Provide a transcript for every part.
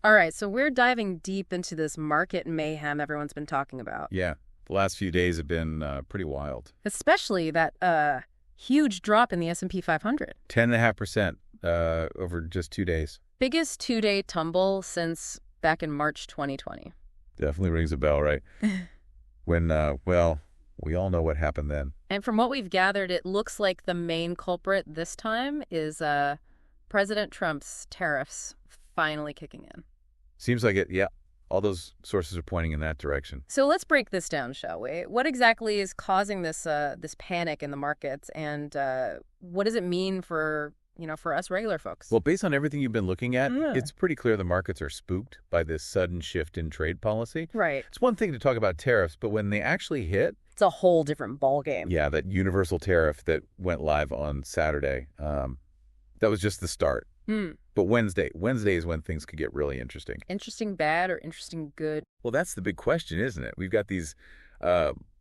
All right, so we're diving deep into this market mayhem everyone's been talking about, Yeah, the last few days have been pretty wild. especially that huge drop in the S&P 500. 10.5% over just 2 days. Biggest two-day tumble since back in March 2020. Definitely rings a bell, right? When, well, we all know what happened then. And from what we've gathered, it looks like the main culprit this time is President Trump's tariffs finally kicking in. Seems like it, yeah. All those sources are pointing in that direction. So let's break this down, shall we? What exactly is causing this this panic in the markets, and what does it mean for for us regular folks? Well, based on everything you've been looking at, Yeah. it's pretty clear the markets are spooked by this sudden shift in trade policy. Right. It's one thing to talk about tariffs, but when they actually hit, It's a whole different ballgame. yeah, that universal tariff that went live on Saturday, that was just the start. Hmm. But Wednesday is when things could get really interesting. Interesting bad or interesting good? Well, that's the big question, isn't it? We've got these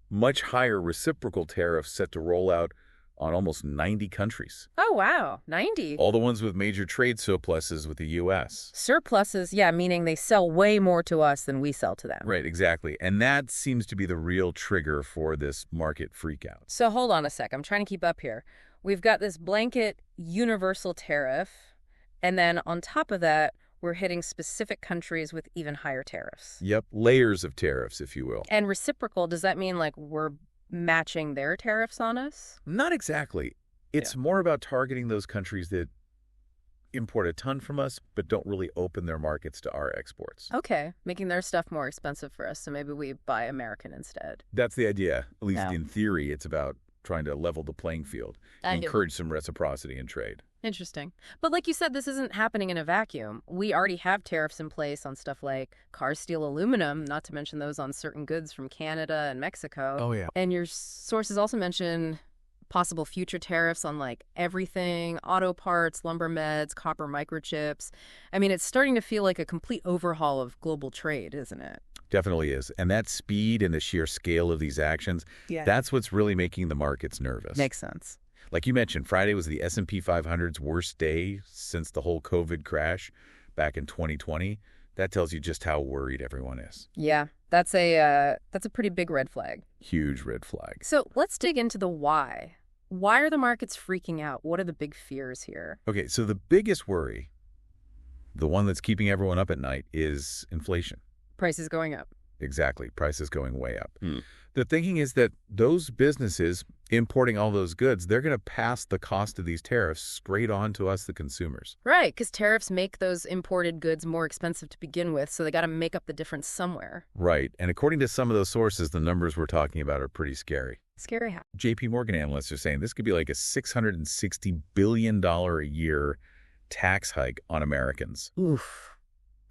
much higher reciprocal tariffs set to roll out on almost 90 countries. Oh, wow. 90. All the ones with major trade surpluses with the U.S. Surpluses, yeah, meaning they sell way more to us than we sell to them. Right, exactly. And that seems to be the real trigger for this market freakout. So hold on a sec. I'm trying to keep up here. We've got this blanket universal tariff, and then on top of that, we're hitting specific countries with even higher tariffs. Yep, layers of tariffs, if you will. And reciprocal, does that mean like we're matching their tariffs on us? Not exactly. It's more about targeting those countries that import a ton from us, but don't really open their markets to our exports. Okay, making their stuff more expensive for us, so maybe we buy American instead. That's the idea. At least Yeah. in theory, it's about trying to level the playing field, encourage some reciprocity in trade. Interesting. But like you said, this isn't happening in a vacuum. We already have tariffs in place on stuff like car, steel, aluminum, not to mention those on certain goods from Canada and Mexico. Oh, yeah. And your sources also mention possible future tariffs on like everything, auto parts, lumber meds, copper microchips. I mean, it's starting to feel like a complete overhaul of global trade, isn't it? Definitely is. And that speed and the sheer scale of these actions, that's what's really making the markets nervous. Makes sense. Like you mentioned, Friday was the S&P 500's worst day since the whole COVID crash back in 2020. That tells you just how worried everyone is. Yeah, that's a pretty big red flag. Huge red flag. So let's dig into the why. Why are the markets freaking out? What are the big fears here? Okay, so the biggest worry, the one that's keeping everyone up at night, is inflation. Prices going up. Exactly. Prices going way up. The thinking is that those businesses importing all those goods, they're going to pass the cost of these tariffs straight on to us, the consumers. Right, because tariffs make those imported goods more expensive to begin with, so they got to make up the difference somewhere. Right. And according to some of those sources, the numbers we're talking about are pretty scary. Scary how? JP Morgan analysts are saying this could be like a $660 billion a year tax hike on Americans, Oof.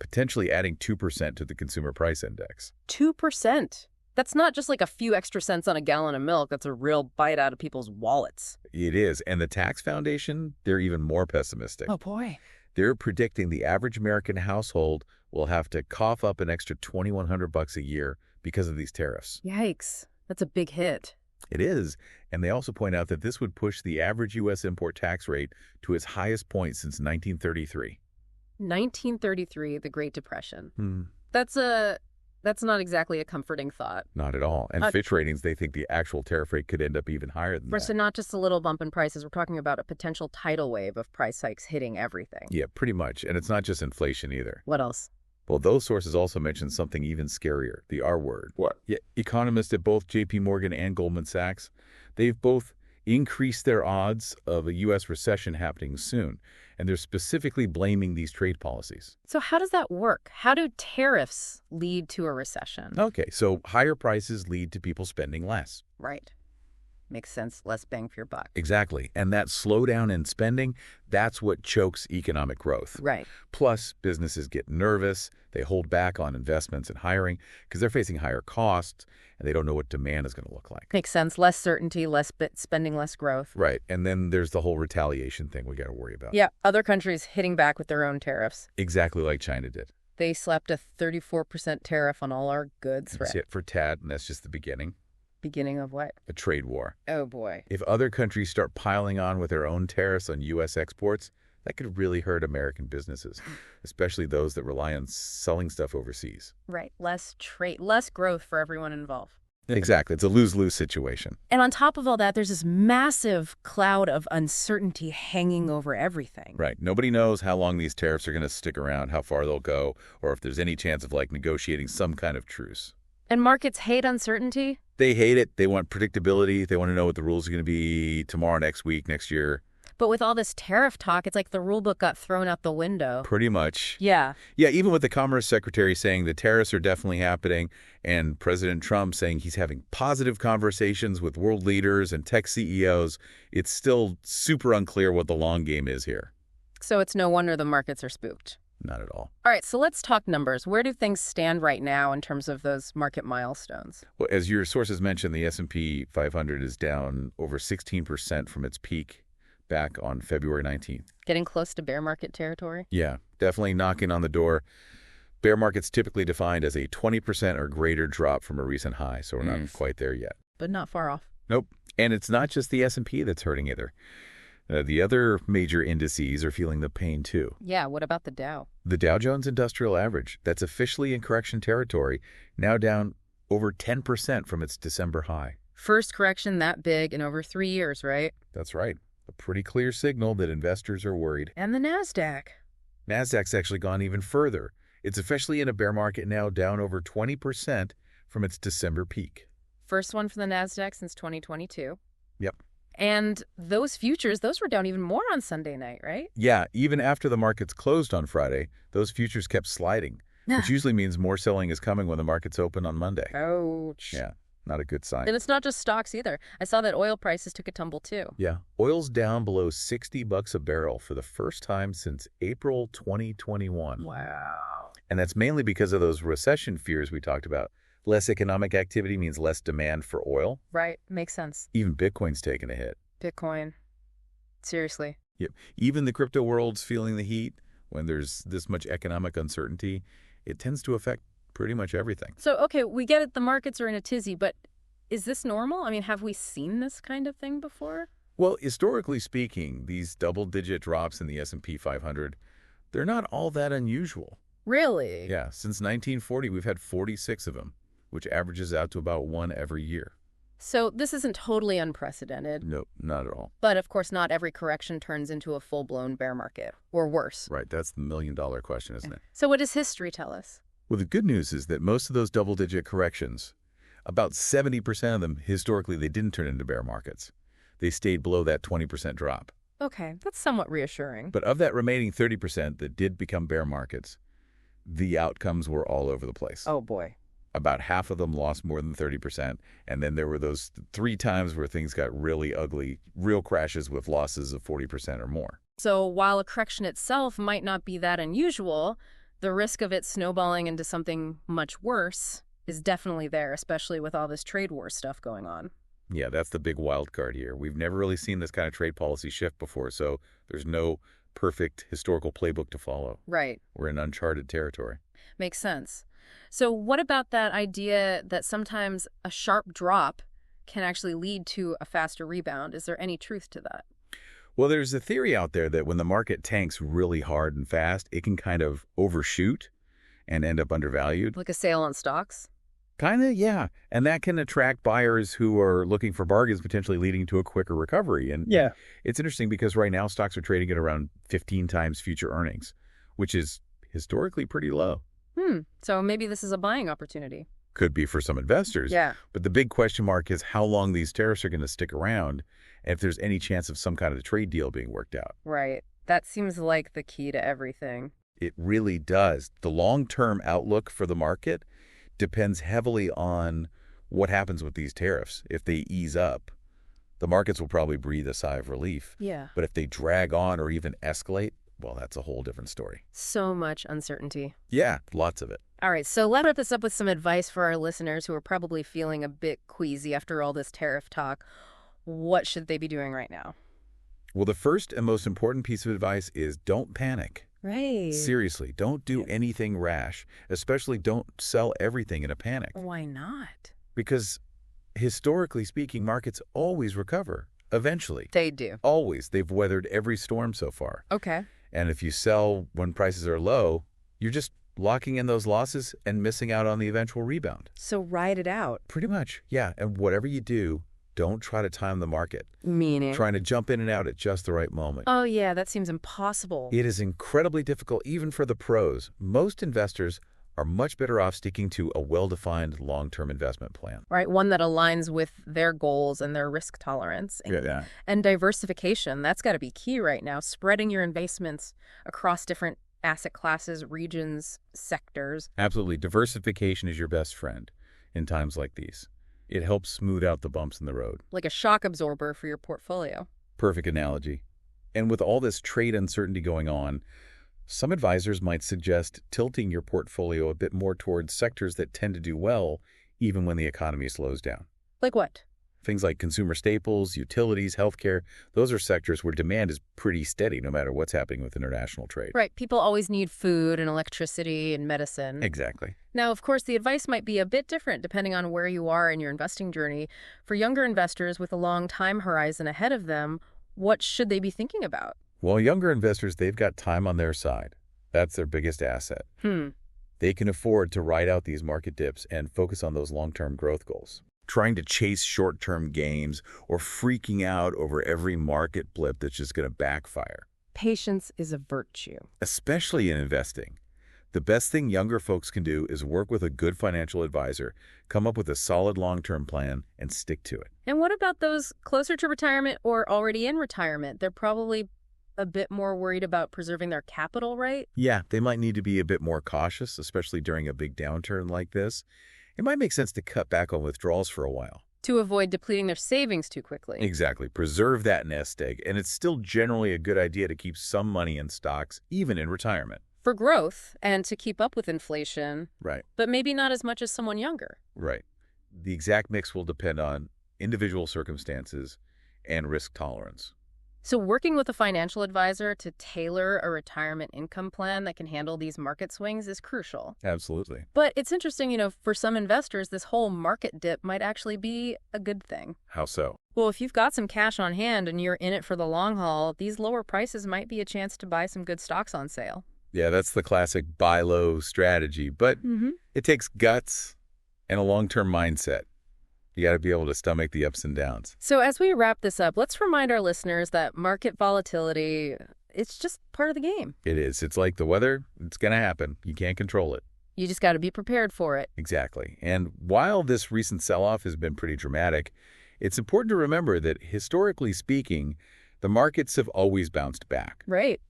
potentially adding 2% to the consumer price index. 2%. That's not just like a few extra cents on a gallon of milk. That's a real bite out of people's wallets. It is. And the Tax Foundation, they're even more pessimistic. Oh, boy. They're predicting the average American household will have to cough up an extra $2,100 a year because of these tariffs. Yikes. That's a big hit. It is. And they also point out that this would push the average U.S. import tax rate to its highest point since 1933. 1933, the Great Depression. That's not exactly a comforting thought. Not at all. And Fitch Ratings, they think the actual tariff rate could end up even higher than So that. not just a little bump in prices. We're talking about a potential tidal wave of price hikes hitting everything. Yeah, pretty much. And it's not just inflation either. What else? Well, those sources also mention something even scarier, the R word. What? Yeah, economists at both JP Morgan and Goldman Sachs, they've both increased their odds of a U.S. recession happening soon. And they're specifically blaming these trade policies. So how does that work? How do tariffs lead to a recession? Okay, so higher prices lead to people spending less. Right. Makes sense. Less bang for your buck. Exactly. And that slowdown in spending, that's what chokes economic growth. Right. Plus, businesses get nervous. They hold back on investments and hiring because they're facing higher costs and they don't know what demand is going to look like. Makes sense. Less certainty, less spending, less growth. Right. And then there's the whole retaliation thing we got to worry about. Yeah. Other countries hitting back with their own tariffs. Exactly like China did. They slapped a 34% tariff on all our goods. That's Right. it for TAD, and that's just the beginning. Beginning of what? A trade war. Oh, boy. If other countries start piling on with their own tariffs on U.S. exports, That could really hurt American businesses, especially those that rely on selling stuff overseas. Right. Less trade, less growth for everyone involved. Exactly. It's a lose-lose situation. And on top of all that, there's this massive cloud of uncertainty hanging over everything. Right. Nobody knows how long these tariffs are going to stick around, how far they'll go, or if there's any chance of negotiating some kind of truce. And markets hate uncertainty? They hate it. They want predictability. They want to know what the rules are going to be tomorrow, next week, next year. But with all this tariff talk, it's like the rule book got thrown out the window. Pretty much. Yeah. Yeah, even with the Commerce Secretary saying the tariffs are definitely happening and President Trump saying he's having positive conversations with world leaders and tech CEOs, it's still super unclear what the long game is here. So it's no wonder the markets are spooked. Not at all. All right, so let's talk numbers. Where do things stand right now in terms of those market milestones? Well, as your sources mentioned, the S&P 500 is down over 16% from its peak back on February 19th. Getting close to bear market territory? Yeah, definitely knocking on the door. Bear market's typically defined as a 20% or greater drop from a recent high, so we're not quite there yet. But not far off. Nope. And it's not just the S&P that's hurting either. The other major indices are feeling the pain too. Yeah, what about the Dow? The Dow Jones Industrial Average, that's officially in correction territory, now down over 10% from its December high. First correction that big in over 3 years, right? That's right. A pretty clear signal that investors are worried. And the NASDAQ. NASDAQ's actually gone even further. It's officially in a bear market now, down over 20% from its December peak. First one for the NASDAQ since 2022. Yep. And those futures, those were down even more on Sunday night, right? Yeah, even after the markets closed on Friday, those futures kept sliding, which usually means more selling is coming when the markets open on Monday. Ouch. Yeah, not a good sign. And it's not just stocks either. I saw that oil prices took a tumble too. Yeah, oil's down below $60 a barrel for the first time since April 2021. Wow. And that's mainly because of those recession fears we talked about. Less economic activity means less demand for oil. Right. Makes sense. Even Bitcoin's taking a hit. Bitcoin. Seriously. Yep. Even the crypto world's feeling the heat. When there's this much economic uncertainty, it tends to affect pretty much everything. So, okay, we get it. The markets are in a tizzy, but is this normal? I mean, have we seen this kind of thing before? Well, historically speaking, these double-digit drops in the S&P 500, they're not all that unusual. Really? Yeah, since 1940, we've had 46 of them, which averages out to about one every year. So this isn't totally unprecedented. Nope, not at all. But, of course, not every correction turns into a full-blown bear market, or worse. Right, that's the million-dollar question, isn't it? So what does history tell us? Well, the good news is that most of those double-digit corrections, about 70% of them, historically, they didn't turn into bear markets. They stayed below that 20% drop. Okay, that's somewhat reassuring. But of that remaining 30% that did become bear markets, the outcomes were all over the place. Oh, boy. About half of them lost more than 30%, and then there were those 3 times where things got really ugly, real crashes with losses of 40% or more. So while a correction itself might not be that unusual, the risk of it snowballing into something much worse is definitely there, especially with all this trade war stuff going on. Yeah, that's the big wild card here. We've never really seen this kind of trade policy shift before, so there's no perfect historical playbook to follow. Right. We're in uncharted territory. Makes sense. So what about that idea that sometimes a sharp drop can actually lead to a faster rebound? Is there any truth to that? Well, there's a theory out there that when the market tanks really hard and fast, it can kind of overshoot and end up undervalued. Like a sale on stocks? Kind of, yeah. And that can attract buyers who are looking for bargains, potentially leading to a quicker recovery. And Yeah. it's interesting because right now stocks are trading at around 15 times future earnings, which is historically pretty low. So maybe this is a buying opportunity. Could be for some investors. Yeah. But the big question mark is how long these tariffs are going to stick around and if there's any chance of some kind of trade deal being worked out. Right. That seems like the key to everything. It really does. The long-term outlook for the market depends heavily on what happens with these tariffs. If they ease up, the markets will probably breathe a sigh of relief. Yeah. But if they drag on or even escalate, well, that's a whole different story. So much uncertainty. Yeah, lots of it. All right, so let's wrap this up with some advice for our listeners who are probably feeling a bit queasy after all this tariff talk. What should they be doing right now? Well, the first and most important piece of advice is don't panic. Right. Seriously, don't do anything rash, especially don't sell everything in a panic. Why not? Because historically speaking, markets always recover, eventually. They do. Always. They've weathered every storm so far. Okay. And if you sell when prices are low, you're just locking in those losses and missing out on the eventual rebound. So ride it out. Pretty much, yeah. And whatever you do, don't try to time the market. Meaning? Trying to jump in and out at just the right moment. Oh, yeah, that seems impossible. It is incredibly difficult even for the pros. Most investors are much better off sticking to a well-defined long-term investment plan. Right, one that aligns with their goals and their risk tolerance. Yeah. And diversification, that's got to be key right now. Spreading your investments across different asset classes, regions, sectors. Absolutely. Diversification is your best friend in times like these. It helps smooth out the bumps in the road. Like a shock absorber for your portfolio. Perfect analogy. And with all this trade uncertainty going on, some advisors might suggest tilting your portfolio a bit more towards sectors that tend to do well even when the economy slows down. Like what? Things like consumer staples, utilities, healthcare, those are sectors where demand is pretty steady no matter what's happening with international trade. Right, people always need food and electricity and medicine. Exactly. Now, of course, the advice might be a bit different depending on where you are in your investing journey. For younger investors with a long time horizon ahead of them, what should they be thinking about? Well, younger investors, they've got time on their side. That's their biggest asset. They can afford to ride out these market dips and focus on those long-term growth goals. Trying to chase short-term gains or freaking out over every market blip that's just going to backfire. Patience is a virtue. Especially in investing. The best thing younger folks can do is work with a good financial advisor, come up with a solid long-term plan, and stick to it. And what about those closer to retirement or already in retirement? They're probably a bit more worried about preserving their capital, right? Yeah, they might need to be a bit more cautious, especially during a big downturn like this. It might make sense to cut back on withdrawals for a while. To avoid depleting their savings too quickly. Exactly. Preserve that nest egg. And it's still generally a good idea to keep some money in stocks, even in retirement. For growth and to keep up with inflation. Right. But maybe not as much as someone younger. Right. The exact mix will depend on individual circumstances and risk tolerance. So working with a financial advisor to tailor a retirement income plan that can handle these market swings is crucial. Absolutely. But it's interesting, for some investors, this whole market dip might actually be a good thing. How so? Well, if you've got some cash on hand and you're in it for the long haul, these lower prices might be a chance to buy some good stocks on sale. Yeah, that's the classic buy low strategy, but it takes guts and a long-term mindset. You got to be able to stomach the ups and downs. So as we wrap this up, let's remind our listeners that market volatility, it's just part of the game. It is. It's like the weather. It's going to happen. You can't control it. You just got to be prepared for it. Exactly. And while this recent sell-off has been pretty dramatic, it's important to remember that historically speaking, the markets have always bounced back. Right.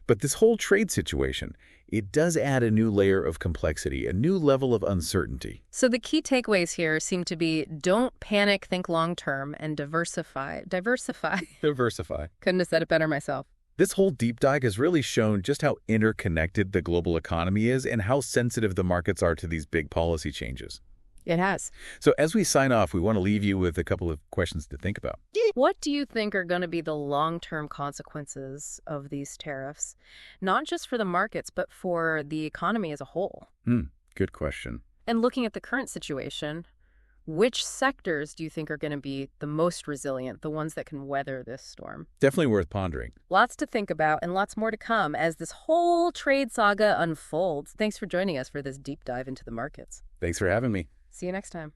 But this whole trade situation, it does add a new layer of complexity, a new level of uncertainty. So the key takeaways here seem to be don't panic, think long-term, and diversify. Diversify. Couldn't have said it better myself. This whole deep dive has really shown just how interconnected the global economy is and how sensitive the markets are to these big policy changes. It has. So as we sign off, we want to leave you with a couple of questions to think about. What do you think are going to be the long-term consequences of these tariffs? Not just for the markets, but for the economy as a whole. Good question. And looking at the current situation, which sectors do you think are going to be the most resilient, the ones that can weather this storm? Definitely worth pondering. Lots to think about and lots more to come as this whole trade saga unfolds. Thanks for joining us for this deep dive into the markets. Thanks for having me. See you next time.